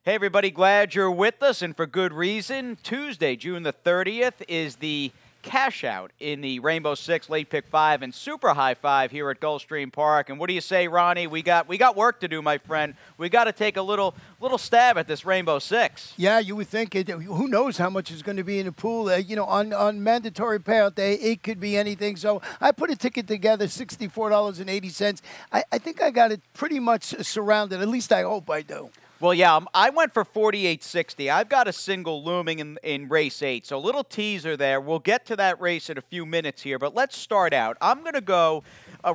Hey, everybody, glad you're with us, and for good reason. Tuesday, June the 30th, is the cash out in the Rainbow Six, Late Pick 5, and Super High 5 here at Gulfstream Park. And what do you say, Ronnie? We got work to do, my friend. We got to take a little stab at this Rainbow Six. Yeah, you would think it. Who knows how much is going to be in the pool? On mandatory payout day, it could be anything. So I put a ticket together, $64.80. I think I got it pretty much surrounded. At least I hope I do. Well, yeah, I went for $48.60. I've got a single looming in race 8, so a little teaser there. We'll get to that race in a few minutes here, but let's start out. I'm going to go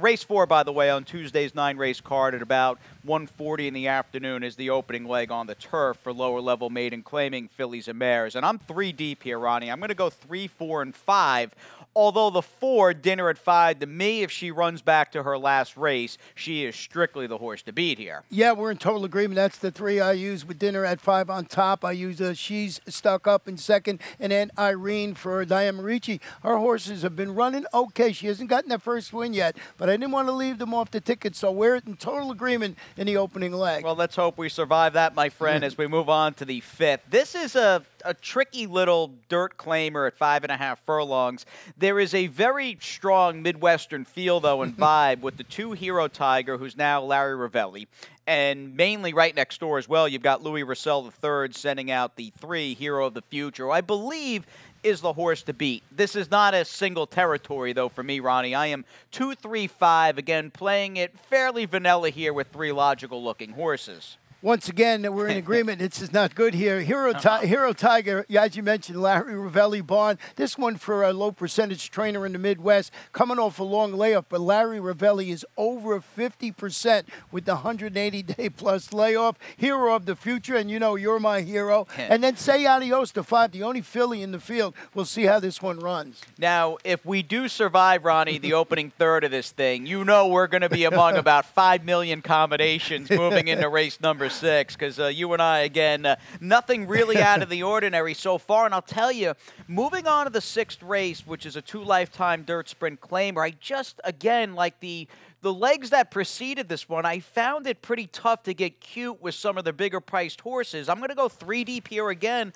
race 4, by the way, on Tuesday's 9-race card at about 1:40 in the afternoon is the opening leg on the turf for lower-level maiden claiming fillies and mares. And I'm 3 deep here, Ronnie. I'm going to go 3, 4, and 5. Although the 4, Dinner at 5, to me, if she runs back to her last race, she is strictly the horse to beat here. Yeah, we're in total agreement. That's the 3 I use with Dinner at 5 on top. I use She's Stuck Up in second, and then Irene for Diane Marici. Her horses have been running okay. She hasn't gotten that first win yet, but I didn't want to leave them off the ticket, so we're in total agreement in the opening leg. Well, let's hope we survive that, my friend, as we move on to the 5th. This is a tricky little dirt claimer at 5.5 furlongs. There is a very strong Midwestern feel, though, and vibe with the 2 Hero Tiger, who's now Larry Ravelli. And mainly right next door as well, you've got Louis Russell III sending out the 3 Hero of the Future, who I believe is the horse to beat. This is not a single territory, though, for me, Ronnie. I am 2, 3, 5, again, playing it fairly vanilla here with 3 logical-looking horses. Once again, we're in agreement. This is not good here. Hero Tiger, as you mentioned, Larry Ravelli barn. This one for a low percentage trainer in the Midwest, coming off a long layoff. But Larry Ravelli is over 50% with the 180-day plus layoff. Hero of the future, and you know you're my hero. And then Say Adios to 5, the only filly in the field. We'll see how this one runs. Now, if we do survive, Ronnie, the opening third of this thing, you know we're going to be among about 5 million combinations moving into race number 6, because you and I, again, nothing really out of the ordinary so far. And I'll tell you, moving on to the 6th race, which is a 2 lifetime dirt sprint claimer, I just, again, like the legs that preceded this one, I found it pretty tough to get cute with some of the bigger priced horses. I'm going to go 3 deep here again.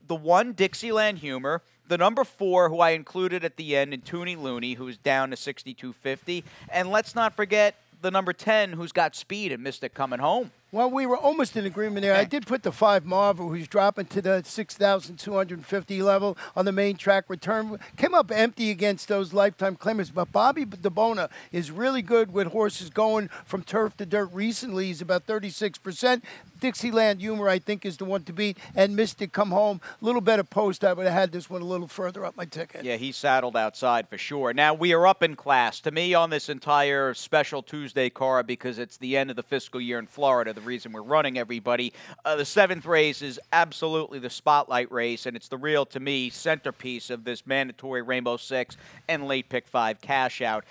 The 1, Dixieland Humor. The number 4, who I included at the end, in Toonie Looney, who's down to 62.50. And let's not forget the number 10, who's got speed and Mystic Coming Home. Well, we were almost in agreement there. I did put the 5 Marvel, who's dropping to the 6,250 level on the main track return. Came up empty against those lifetime claimers, but Bobby DeBona is really good with horses going from turf to dirt recently. He's about 36%. Dixieland Humor, I think, is the one to beat, and Mystic Come Home. A little better post. I would have had this one a little further up my ticket. Yeah, he's saddled outside for sure. Now, we are up in class. To me, on this entire special Tuesday card, because it's the end of the fiscal year in Florida, the reason we're running, everybody. The 7th race is absolutely the spotlight race, and it's the real, to me, centerpiece of this mandatory Rainbow Six and Late Pick 5 cash out.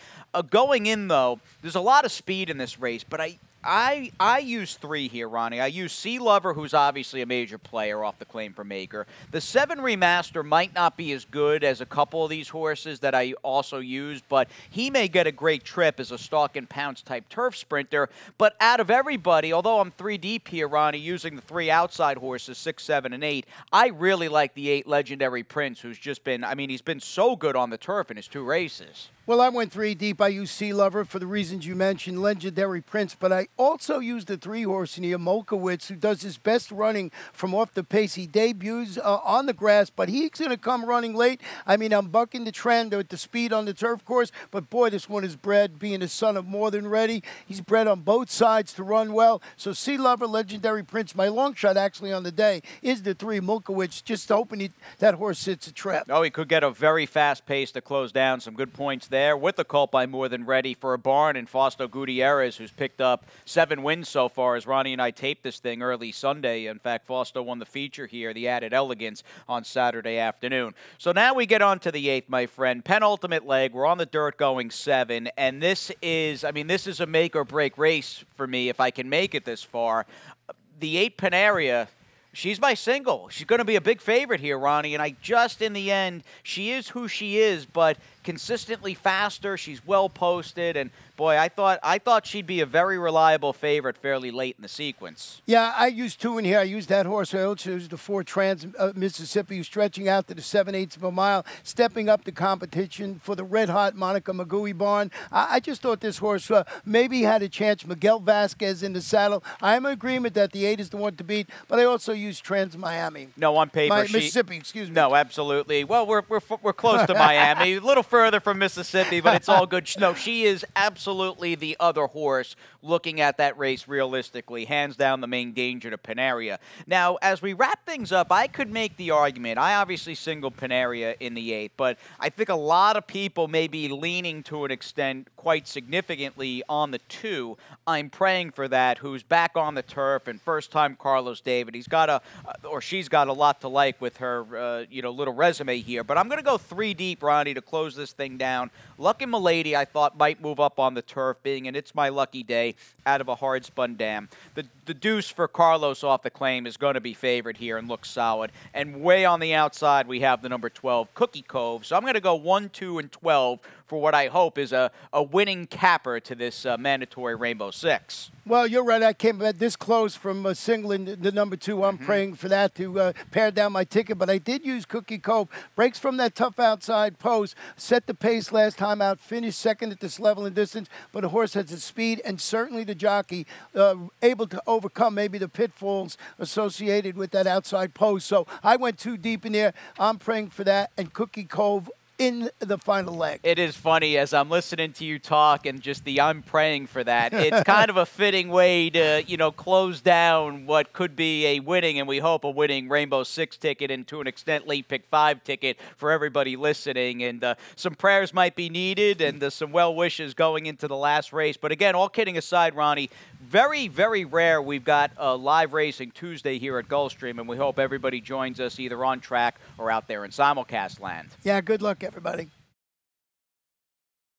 Going in, though, there's a lot of speed in this race, but I use 3 here, Ronnie. I use Sea Lover, who's obviously a major player off the claim for maker. The 7 Remaster might not be as good as a couple of these horses that I also use, but he may get a great trip as a stalk and pounce type turf sprinter. But out of everybody, although I'm 3 deep here, Ronnie, using the 3 outside horses, 6, 7, and 8, I really like the 8 Legendary Prince, who's just been, I mean, he's been so good on the turf in his 2 races. Well, I went 3 deep. I used Sea Lover for the reasons you mentioned, Legendary Prince, but I also used the 3 horse in here, Molkowitz, who does his best running from off the pace. He debuts on the grass, but he's going to come running late. I mean, I'm bucking the trend with the speed on the turf course, but boy, this one is bred, being a son of More Than Ready. He's bred on both sides to run well. So Sea Lover, Legendary Prince, my long shot actually on the day is the 3, Molkowitz, just hoping that horse sits a trap. Oh, he could get a very fast pace to close down. Some good points there. With the colt by More Than Ready for a barn, and Fausto Gutierrez, who's picked up 7 wins so far as Ronnie and I taped this thing early Sunday. In fact, Fausto won the feature here, the Added Elegance, on Saturday afternoon. So now we get on to the 8th, my friend. Penultimate leg. We're on the dirt going 7, and this is, I mean, this is a make or break race for me if I can make it this far. The 8 Panaria, she's my single. She's going to be a big favorite here, Ronnie, and I just, in the end, she is who she is, but consistently faster. She's well posted, and boy, I thought she'd be a very reliable favorite fairly late in the sequence. Yeah, I used 2 in here. I used that horse. I also used the 4 Trans Mississippi, who's stretching out to the 7/8 of a mile, stepping up the competition for the red-hot Monica Magui barn. I just thought this horse maybe had a chance. Miguel Vasquez in the saddle. I'm in agreement that the 8 is the one to beat, but I also used Trans Miami. No, on paper, Mississippi, excuse me. No, absolutely. Well, we're close to Miami, a little further from Mississippi, but it's all good. No, she is absolutely the other horse looking at that race realistically. Hands down the main danger to Panaria. Now, as we wrap things up, I could make the argument. I obviously singled Panaria in the 8th, but I think a lot of people may be leaning to an extent quite significantly on the 2. I'm praying for that, who's back on the turf and first-time Carlos David. He's got she's got a lot to like with her, little resume here. But I'm going to go 3 deep, Ronnie, to close this thing down. Lucky Milady, I thought, might move up on the turf, being an It's My Lucky Day out of a hard-spun dam. The deuce for Carlos off the claim is going to be favored here and looks solid. And way on the outside, we have the number 12, Cookie Cove. So I'm going to go 1, 2, and 12 for what I hope is a winning capper to this mandatory Rainbow Six. Well, you're right. I came this close from singling the number 2. I'm praying for that to pare down my ticket. But I did use Cookie Cove. Breaks from that tough outside post. Set the pace last time out. Finished second at this level and distance. But the horse has the speed and certainly the jockey able to overcome maybe the pitfalls associated with that outside post. So I went 2 deep in there. I'm praying for that. And Cookie Cove in the final leg. It is funny as I'm listening to you talk and just I'm praying for that. It's kind of a fitting way to, close down what could be a winning, and we hope a winning Rainbow Six ticket and to an extent late pick 5 ticket for everybody listening. And some prayers might be needed and some well wishes going into the last race. But again, all kidding aside, Ronnie, very, very rare we've got live racing Tuesday here at Gulfstream, and we hope everybody joins us either on track or out there in simulcast land. Yeah, good luck, everybody.